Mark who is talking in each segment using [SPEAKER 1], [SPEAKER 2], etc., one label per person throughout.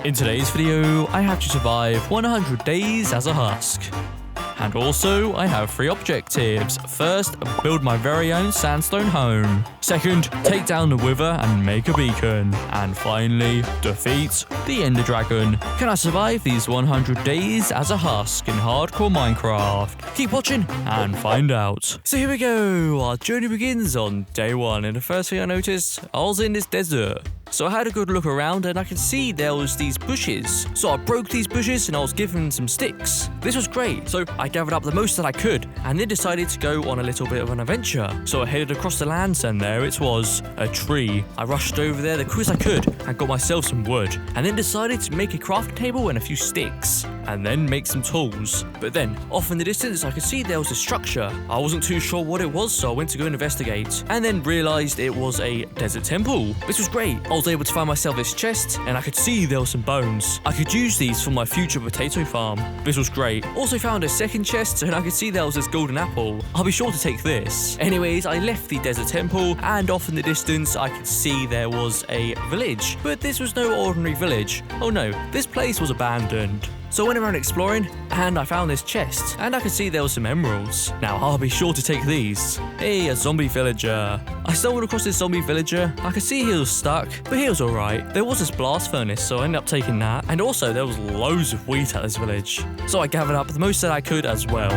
[SPEAKER 1] In today's video, I have to survive 100 days as a husk. And also, I have 3 objectives. First, build my very own sandstone home. Second, take down the wither and make a beacon. And finally, defeat the ender dragon. Can I survive these 100 days as a husk in hardcore Minecraft? Keep watching and find out. So here we go, our journey begins on day 1, and the first thing I noticed, I was in this desert. So I had a good look around and I could see there was these bushes. So I broke these bushes and I was given some sticks. This was great. So I gathered up the most that I could and then decided to go on a little bit of an adventure. So I headed across the lands and there it was, a tree. I rushed over there the quickest I could and got myself some wood. And then decided to make a crafting table and a few sticks. And then make some tools. But then, off in the distance, I could see there was a structure. I wasn't too sure what it was, so I went to go investigate. And then realized it was a desert temple. This was great. I was able to find myself this chest, and I could see there were some bones. I could use these for my future potato farm. This was great. Also found a second chest, and I could see there was this golden apple. I'll be sure to take this. Anyways, I left the desert temple, and off in the distance, I could see there was a village. But this was no ordinary village. Oh no, this place was abandoned. So I went around exploring, and I found this chest, and I could see there were some emeralds. Now, I'll be sure to take these. Hey, a zombie villager. I stumbled across this zombie villager. I could see he was stuck, but he was alright. There was this blast furnace, so I ended up taking that. And also, there was loads of wheat at this village. So I gathered up the most that I could as well.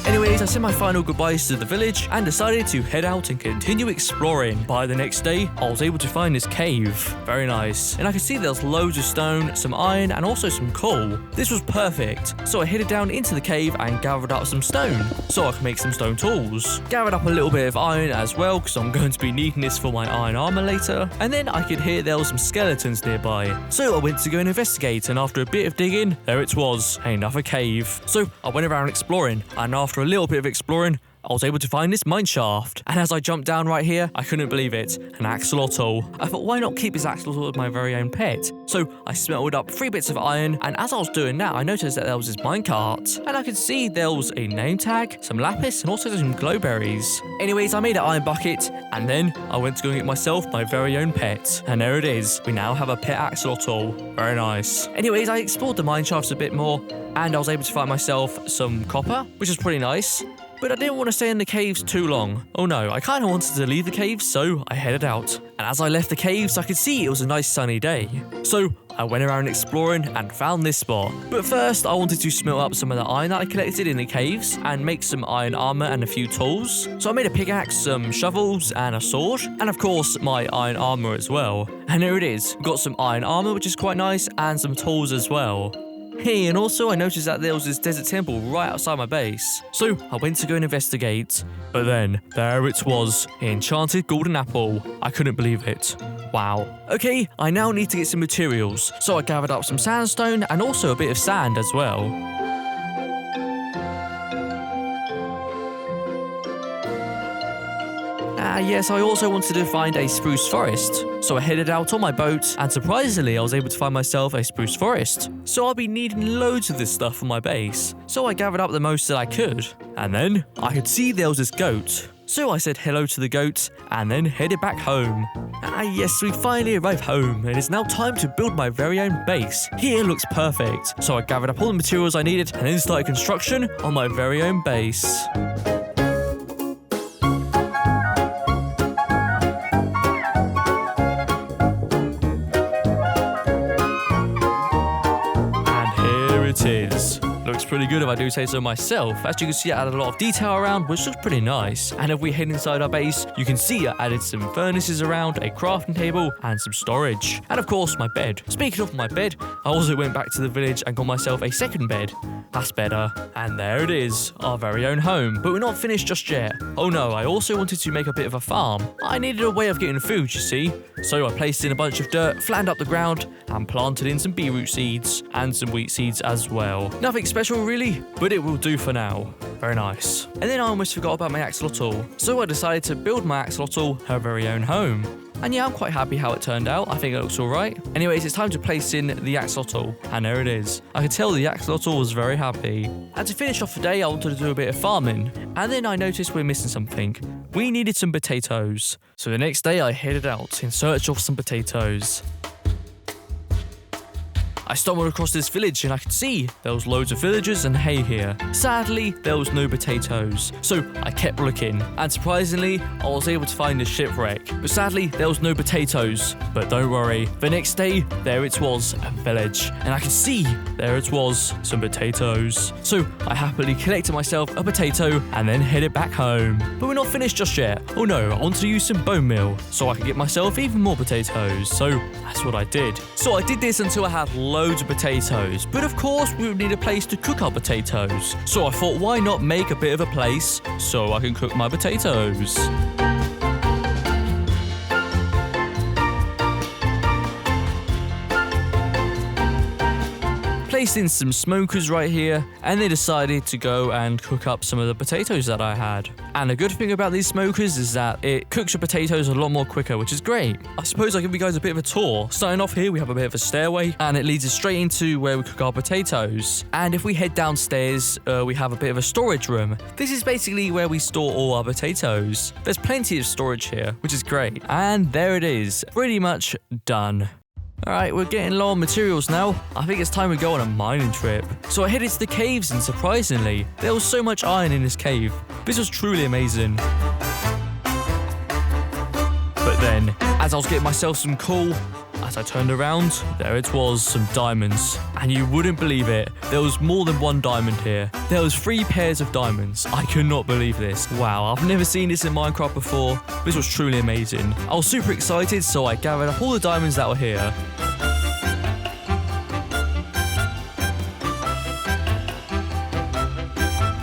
[SPEAKER 1] Anyways, I said my final goodbyes to the village and decided to head out and continue exploring. By the next day, I was able to find this cave. Very nice. And I could see there was loads of stone, some iron, and also some coal. This was perfect. So I headed down into the cave and gathered up some stone, so I could make some stone tools. Gathered up a little bit of iron as well, because I'm going to be needing this for my iron armor later. And then I could hear there were some skeletons nearby. So I went to go and investigate, and after a bit of digging, there it was, another cave. So I went around exploring, and after a little bit of exploring, I was able to find this mine shaft. And as I jumped down right here, I couldn't believe it. An axolotl. I thought, why not keep this axolotl as my very own pet? So I smelted up 3 bits of iron, and as I was doing that, I noticed that there was this minecart. And I could see there was a name tag, some lapis, and also some glowberries. Anyways, I made an iron bucket, and then I went to go and get myself my very own pet. And there it is. We now have a pet axolotl. Very nice. Anyways, I explored the mine shafts a bit more, and I was able to find myself some copper, which is pretty nice. But I didn't want to stay in the caves too long. Oh no, I kind of wanted to leave the caves, so I headed out. And as I left the caves, I could see it was a nice sunny day. So I went around exploring and found this spot. But first, I wanted to smelt up some of the iron that I collected in the caves and make some iron armor and a few tools. So I made a pickaxe, some shovels, and a sword. And of course, my iron armor as well. And here it is. Got some iron armor, which is quite nice, and some tools as well. Hey, and also I noticed that there was this desert temple right outside my base. So I went to go and investigate. But then, there it was, enchanted golden apple. I couldn't believe it. Wow. Okay, I now need to get some materials. So I gathered up some sandstone and also a bit of sand as well. Yes, I also wanted to find a spruce forest. So I headed out on my boat, and surprisingly, I was able to find myself a spruce forest. So I'll be needing loads of this stuff for my base. So I gathered up the most that I could. And then, I could see there was this goat. So I said hello to the goat, and then headed back home. Yes, we finally arrived home. It is now time to build my very own base. Here looks perfect. So I gathered up all the materials I needed, and then started construction on my very own base. Looks pretty good if I do say so myself. As you can see, I added a lot of detail around, which looks pretty nice. And if we head inside our base, you can see I added some furnaces around, a crafting table, and some storage. And of course, my bed. Speaking of my bed, I also went back to the village and got myself a second bed. That's better. And there it is, our very own home. But we're not finished just yet. Oh no, I also wanted to make a bit of a farm. I needed a way of getting food, you see. So I placed in a bunch of dirt, flattened up the ground, and planted in some beetroot seeds, and some wheat seeds as well. Nothing special really, but it will do for now. Very nice. And then I almost forgot about my axolotl. So I decided to build my axolotl her very own home. And yeah, I'm quite happy how it turned out. I think it looks alright. Anyways, it's time to place in the axolotl. And there it is. I could tell the axolotl was very happy. And to finish off the day, I wanted to do a bit of farming. And then I noticed we're missing something. We needed some potatoes. So the next day I headed out in search of some potatoes. I stumbled across this village and I could see there was loads of villagers and hay here. Sadly, there was no potatoes, so I kept looking, and surprisingly, I was able to find a shipwreck. But sadly, there was no potatoes. But don't worry, the next day, there it was, a village, and I could see there it was, some potatoes. So I happily collected myself a potato and then headed back home. But we're not finished just yet. Oh no, I want to use some bone meal so I could get myself even more potatoes. So that's what I did. So I did this until I had loads of potatoes. But of course, we would need a place to cook our potatoes. So I thought, why not make a bit of a place so I can cook my potatoes? Placed in some smokers right here, and they decided to go and cook up some of the potatoes that I had. And the good thing about these smokers is that it cooks your potatoes a lot more quicker, which is great. I suppose I'll give you guys a bit of a tour. Starting off here, we have a bit of a stairway, and it leads us straight into where we cook our potatoes. And if we head downstairs, we have a bit of a storage room. This is basically where we store all our potatoes. There's plenty of storage here, which is great. And there it is, pretty much done. Alright, we're getting low on materials now. I think it's time we go on a mining trip. So I headed to the caves, and surprisingly, there was so much iron in this cave. This was truly amazing. But then, as I was getting myself some coal, as I turned around, there it was, some diamonds. And you wouldn't believe it, there was more than one diamond here. There was 3 pairs of diamonds. I could not believe this. Wow, I've never seen this in Minecraft before. This was truly amazing. I was super excited, so I gathered up all the diamonds that were here.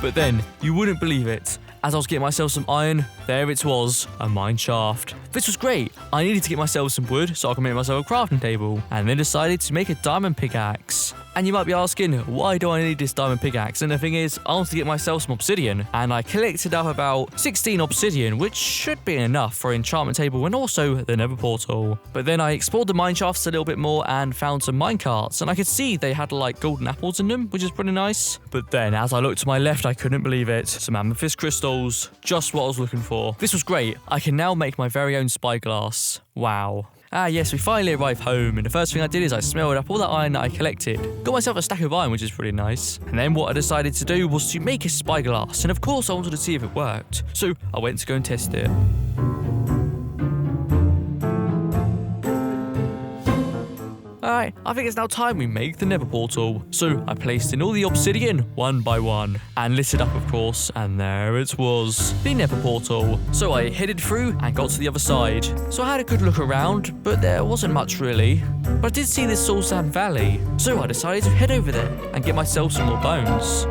[SPEAKER 1] But then, you wouldn't believe it. As I was getting myself some iron, there it was, a mine shaft. This was great. I needed to get myself some wood so I could make myself a crafting table, and then decided to make a diamond pickaxe. And you might be asking, why do I need this diamond pickaxe? And the thing is, I want to get myself some obsidian, and I collected up about 16 obsidian, which should be enough for an enchantment table and also the Nether portal. But then I explored the mine shafts a little bit more and found some minecarts, and I could see they had like golden apples in them, which is pretty nice. But then as I looked to my left, I couldn't believe it. Some amethyst crystals, just what I was looking for. This was great. I can now make my very own spyglass. Wow. Ah yes, we finally arrived home, and the first thing I did is I smelled up all the iron that I collected. Got myself a stack of iron, which is pretty nice. And then what I decided to do was to make a spyglass, and of course I wanted to see if it worked. So I went to go and test it. Alright, I think it's now time we make the Nether portal. So I placed in all the obsidian one by one and lit it up, of course, and there it was, the Nether portal. So I headed through and got to the other side. So I had a good look around, but there wasn't much really. But I did see this soul sand valley, so I decided to head over there and get myself some more bones.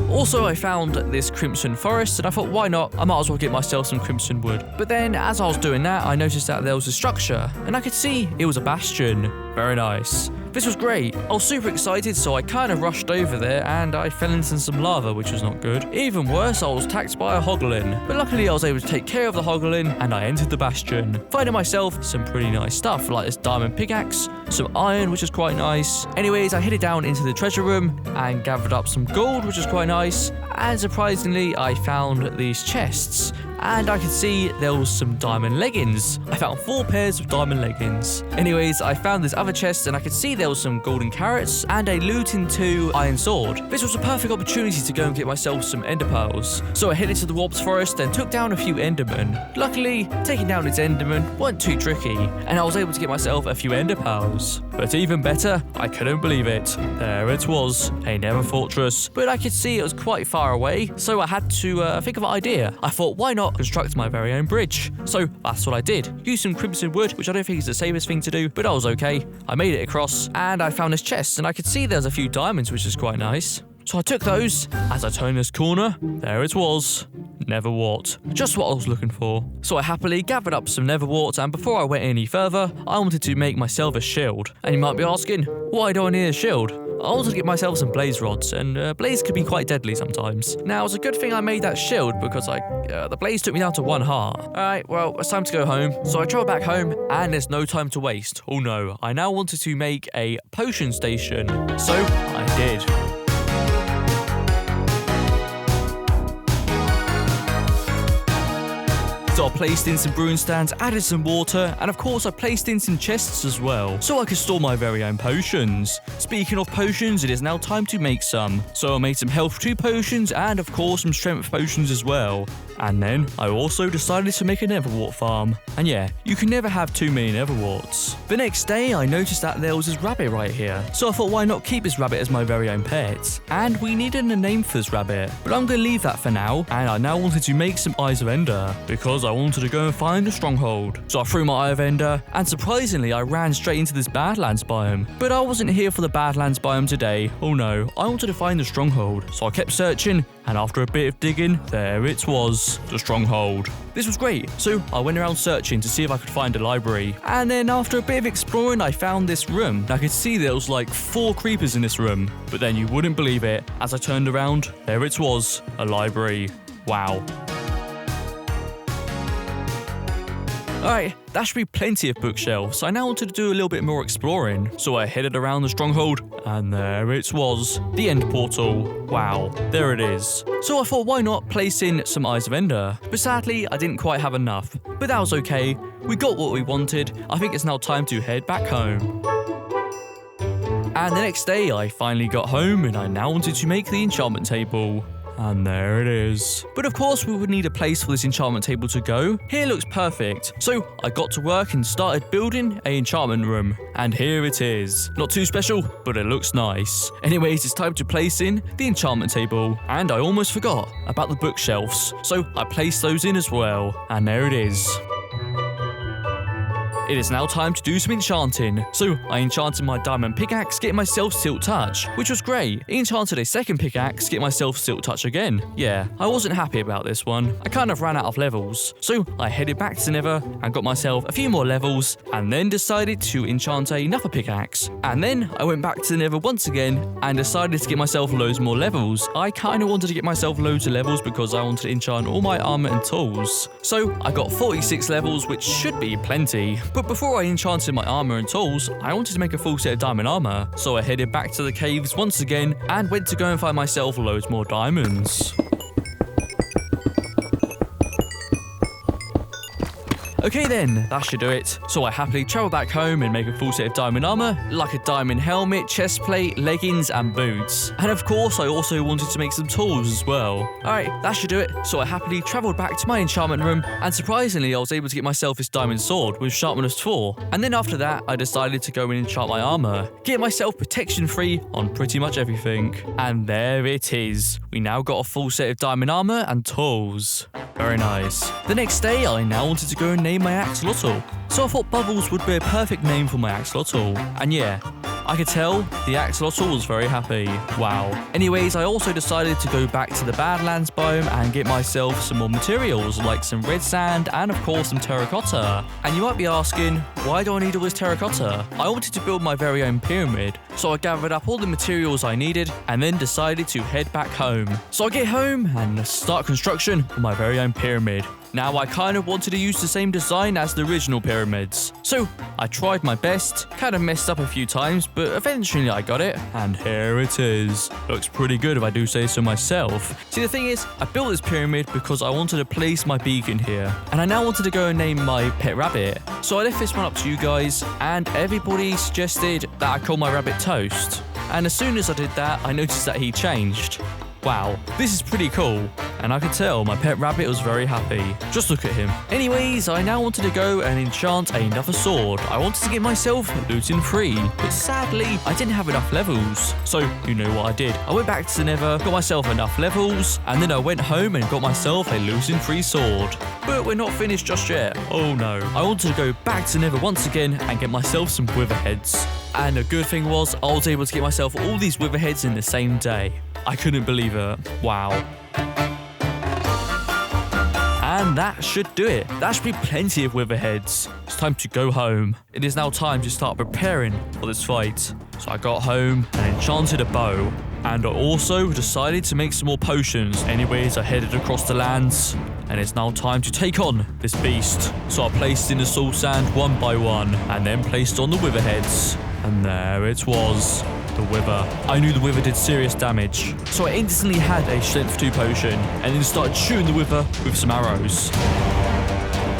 [SPEAKER 1] Also, I found this crimson forest, and I thought, why not? I might as well get myself some crimson wood. But then, as I was doing that, I noticed that there was a structure, and I could see it was a bastion. Very nice. This was great. I was super excited, so I kind of rushed over there, and I fell into some lava, which was not good. Even worse, I was attacked by a hoglin. But luckily, I was able to take care of the hoglin, and I entered the bastion, finding myself some pretty nice stuff, like this diamond pickaxe, some iron, which is quite nice. Anyways, I headed down into the treasure room and gathered up some gold, which is quite nice. And surprisingly, I found these chests. And I could see there was some diamond leggings. I found 4 pairs of diamond leggings. Anyways, I found this other chest, and I could see there was some golden carrots and a looting 2 iron sword. This was a perfect opportunity to go and get myself some ender pearls. So I headed to the warped forest and took down a few endermen. Luckily, taking down these endermen weren't too tricky, and I was able to get myself a few ender pearls. But even better, I couldn't believe it. There it was, a Nether fortress. But I could see it was quite far away, so I had to think of an idea. I thought, why not construct my very own bridge? So that's what I did. Used some crimson wood, which I don't think is the safest thing to do, but I was okay. I made it across, and I found this chest, and I could see there's a few diamonds, which is quite nice. So I took those. As I turned this corner, there it was. Nether wart. Just what I was looking for. So I happily gathered up some nether wart, and before I went any further, I wanted to make myself a shield. And you might be asking, why do I need a shield? I wanted to get myself some blaze rods, and blaze could be quite deadly sometimes. Now, it's a good thing I made that shield, because the blaze took me down to 1 heart. Alright, well, it's time to go home. So I traveled back home, and there's no time to waste. Oh no, I now wanted to make a potion station. So I did. So I placed in some brewing stands, added some water, and of course I placed in some chests as well, so I could store my very own potions. Speaking of potions, it is now time to make some. So I made some health 2 potions and of course some strength potions as well. And then I also decided to make a nether wart farm. And yeah, you can never have too many nether warts. The next day I noticed that there was this rabbit right here. So I thought, why not keep this rabbit as my very own pet? And we needed a name for this rabbit, but I'm going to leave that for now. And I now wanted to make some Eyes of Ender because I wanted to go and find a stronghold. So I threw my Eye of Ender and surprisingly I ran straight into this Badlands biome. But I wasn't here for the Badlands biome today. Oh no, I wanted to find the stronghold. So I kept searching and after a bit of digging, there it was, the stronghold. This was great, so I went around searching to see if I could find a library. And then after a bit of exploring, I found this room. I could see there was like 4 creepers in this room. But then you wouldn't believe it, as I turned around, there it was, a library. Wow. Alright, that should be plenty of bookshelves. I now wanted to do a little bit more exploring. So I headed around the stronghold, and there it was, the end portal. Wow, there it is. So I thought, why not place in some Eyes of Ender? But sadly, I didn't quite have enough. But that was okay. We got what we wanted. I think it's now time to head back home. And the next day, I finally got home, and I now wanted to make the enchantment table. And there it is. But of course we would need a place for this enchantment table to go. Here looks perfect. So I got to work and started building an enchantment room. And here it is. Not too special, but it looks nice. Anyways, it's time to place in the enchantment table. And I almost forgot about the bookshelves. So I placed those in as well. And there it is. It is now time to do some enchanting. So I enchanted my diamond pickaxe, getting myself silk touch, which was great. I enchanted a second pickaxe, get myself silk touch again. Yeah, I wasn't happy about this one. I kind of ran out of levels. So I headed back to Nether and got myself a few more levels and then decided to enchant another pickaxe. And then I went back to Nether once again and decided to get myself loads more levels. I kind of wanted to get myself loads of levels because I wanted to enchant all my armor and tools. So I got 46 levels, which should be plenty. But before I enchanted my armor and tools, I wanted to make a full set of diamond armor. So I headed back to the caves once again and went to go and find myself loads more diamonds. Okay then, that should do it. So I happily travel back home and make a full set of diamond armor, like a diamond helmet, chest plate, leggings and boots. And of course I also wanted to make some tools as well. Alright, that should do it. So I happily travelled back to my enchantment room and surprisingly I was able to get myself this diamond sword with sharpness 4. And then after that I decided to go and enchant my armor, get myself protection free on pretty much everything. And there it is. We now got a full set of diamond armor and tools. Very nice. The next day I now wanted to go and name my axolotl. So I thought Bubbles would be a perfect name for my axolotl. And yeah, I could tell the axolotl was very happy. Wow. Anyways, I also decided to go back to the Badlands biome and get myself some more materials like some red sand and of course some terracotta. And you might be asking, why do I need all this terracotta? I wanted to build my very own pyramid. So I gathered up all the materials I needed and then decided to head back home. So I get home and start construction of my very own pyramid. Now I kind of wanted to use the same design as the original pyramids. So I tried my best, kind of messed up a few times, but eventually I got it, and here it is. Looks pretty good if I do say so myself. See, the thing is, I built this pyramid because I wanted to place my beacon here, and I now wanted to go and name my pet rabbit. So I left this one up to you guys, and everybody suggested that I call my rabbit Toast. And as soon as I did that, I noticed that he changed. Wow, this is pretty cool. And I could tell my pet rabbit was very happy. Just look at him. Anyways, I now wanted to go and enchant another sword. I wanted to get myself looting free, but sadly, I didn't have enough levels. So, you know what I did? I went back to the Nether, got myself enough levels, and then I went home and got myself a looting free sword. But we're not finished just yet. Oh no. I wanted to go back to Nether once again and get myself some wither heads. And the good thing was, I was able to get myself all these wither heads in the same day. I couldn't believe it. Wow. And that should do it. That should be plenty of wither heads. It's time to go home. It is now time to start preparing for this fight. So I got home and enchanted a bow. And I also decided to make some more potions. Anyways, I headed across the lands. And it's now time to take on this beast. So I placed in the soul sand one by one. And then placed on the wither heads. And there it was. The wither. I knew the wither did serious damage, so I instantly had a strength 2 potion and then started shooting the wither with some arrows.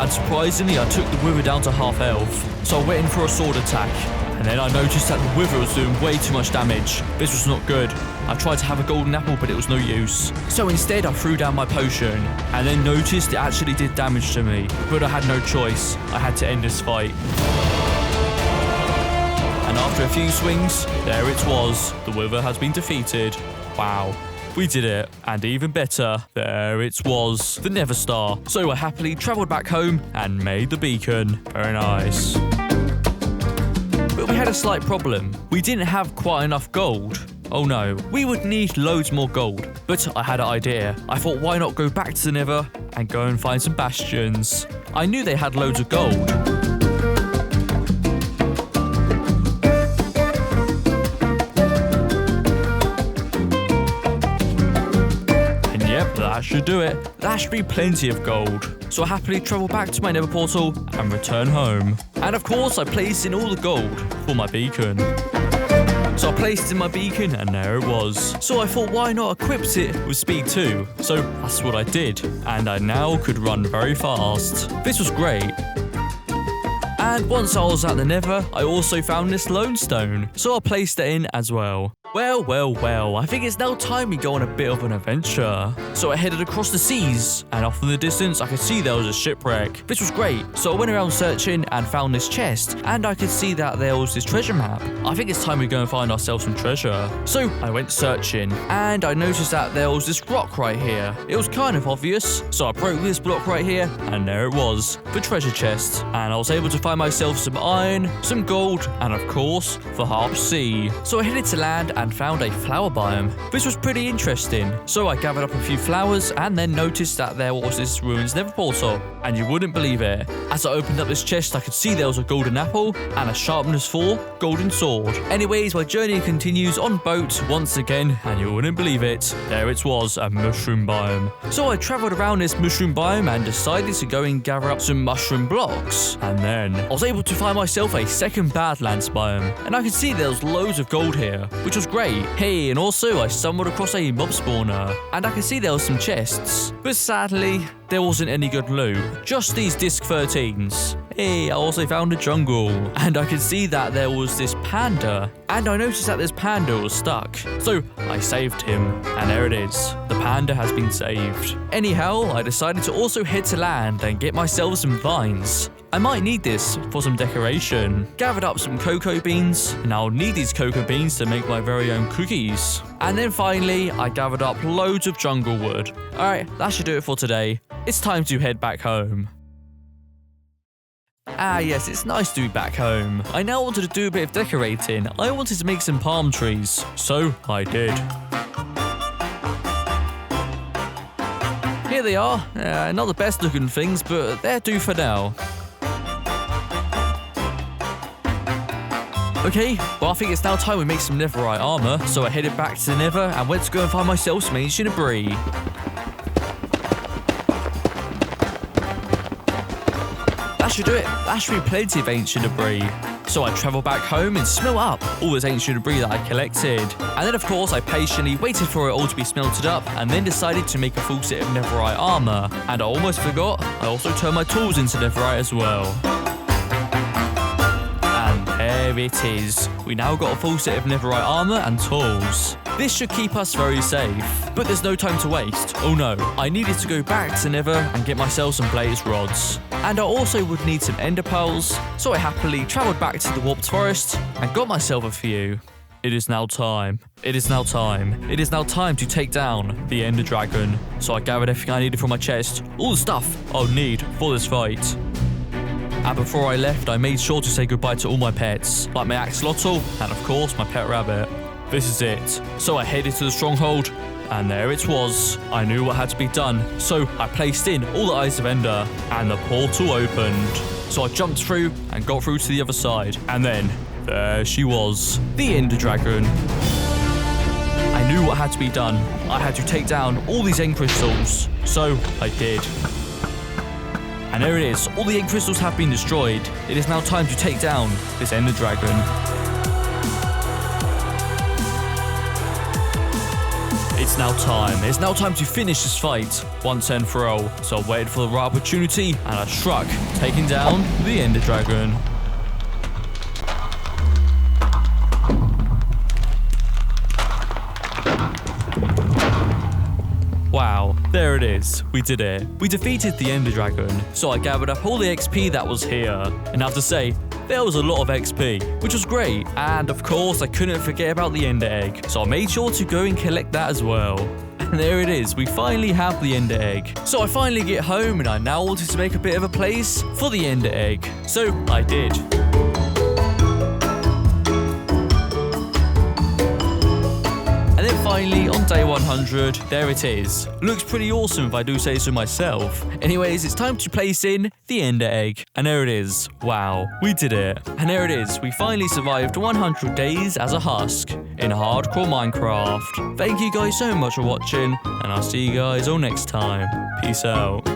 [SPEAKER 1] and surprisingly I took the wither down to half health. So I went in for a sword attack, and then I noticed that the wither was doing way too much damage. This was not good. I tried to have a golden apple, but it was no use. So instead I threw down my potion, and then noticed it actually did damage to me. But I had no choice. I had to end this fight. And after a few swings, there it was. The wither has been defeated. Wow. We did it. And even better, there it was. The Nether Star. So I happily travelled back home and made the beacon. Very nice. But we had a slight problem. We didn't have quite enough gold. Oh no, we would need loads more gold. But I had an idea. I thought, why not go back to the Nether and go and find some bastions? I knew they had loads of gold. And yep, that should do it. That should be plenty of gold. So I happily travel back to my Nether portal and return home. And of course, I placed in all the gold for my beacon. So I placed it in my beacon, and there it was. So I thought, why not equip it with speed 2? So that's what I did, and I now could run very fast. This was great. And once I was at the Nether, I also found this lone stone, so I placed it in as well. Well, I think it's now time we go on a bit of an adventure. So I headed across the seas, and off in the distance I could see there was a shipwreck. This was great, so I went around searching and found this chest, and I could see that there was this treasure map. I think it's time we go and find ourselves some treasure. So I went searching, and I noticed that there was this rock right here. It was kind of obvious, so I broke this block right here, and there it was, the treasure chest. And I was able to find myself some iron, some gold, and of course, the half sea. So I headed to land and found a flower biome. This was pretty interesting. So I gathered up a few flowers and then noticed that there was this ruins Nether portal. And you wouldn't believe it. As I opened up this chest, I could see there was a golden apple and a sharpness 4 golden sword. Anyways, my journey continues on boat once again, and you wouldn't believe it. There it was, a mushroom biome. So I traveled around this mushroom biome and decided to go and gather up some mushroom blocks. And then I was able to find myself a second badlands biome. And I could see there was loads of gold here, which was great. Hey, and also I stumbled across a mob spawner, and I could see there was some chests. But sadly, there wasn't any good loot, just these disc 13s. Hey, I also found a jungle, and I could see that there was this panda, and I noticed that this panda was stuck. So I saved him, and there it is. The panda has been saved. Anyhow, I decided to also head to land and get myself some vines. I might need this for some decoration. Gathered up some cocoa beans, and I'll need these cocoa beans to make my very own cookies. And then finally, I gathered up loads of jungle wood. Alright, that should do it for today. It's time to head back home. Ah yes, it's nice to be back home. I now wanted to do a bit of decorating. I wanted to make some palm trees, so I did. Here they are. Not the best looking things, but they're due for now. Okay, well I think it's now time we make some netherite armor, so I headed back to the Nether and went to go and find myself some ancient debris. That should do it. That should be plenty of ancient debris. So I travelled back home and smelt up all this ancient debris that I collected. And then of course I patiently waited for it all to be smelted up and then decided to make a full set of netherite armor. And I almost forgot, I also turned my tools into netherite as well. There it is. We now got a full set of netherite armor and tools. This should keep us very safe. But there's no time to waste. Oh no, I needed to go back to Nether and get myself some blaze rods. And I also would need some ender pearls, so I happily travelled back to the warped forest and got myself a few. It is now time. It is now time. It is now time to take down the ender dragon. So I gathered everything I needed from my chest, all the stuff I'll need for this fight. And before I left, I made sure to say goodbye to all my pets, like my axolotl and of course my pet rabbit. This is it. So I headed to the stronghold, and there it was. I knew what had to be done, so I placed in all the eyes of Ender, and the portal opened. So I jumped through and got through to the other side, and then there she was, the Ender Dragon. I knew what had to be done. I had to take down all these end crystals, so I did. And there it is, all the end crystals have been destroyed. It is now time to take down this Ender Dragon. It's now time. It's now time to finish this fight once and for all. So I waited for the right opportunity and I struck, taking down the Ender Dragon. Wow, there it is. We did it. We defeated the Ender Dragon. So I gathered up all the XP that was here. And I have to say, there was a lot of XP, which was great. And of course, I couldn't forget about the Ender Egg. So I made sure to go and collect that as well. And there it is. We finally have the Ender Egg. So I finally get home and I now wanted to make a bit of a place for the Ender Egg. So I did. And then finally, on day 100, there it is. Looks pretty awesome if I do say so myself. Anyways, it's time to place in the Ender Egg. And there it is. Wow, we did it. And there it is. We finally survived 100 days as a husk in hardcore Minecraft. Thank you guys so much for watching, and I'll see you guys all next time. Peace out.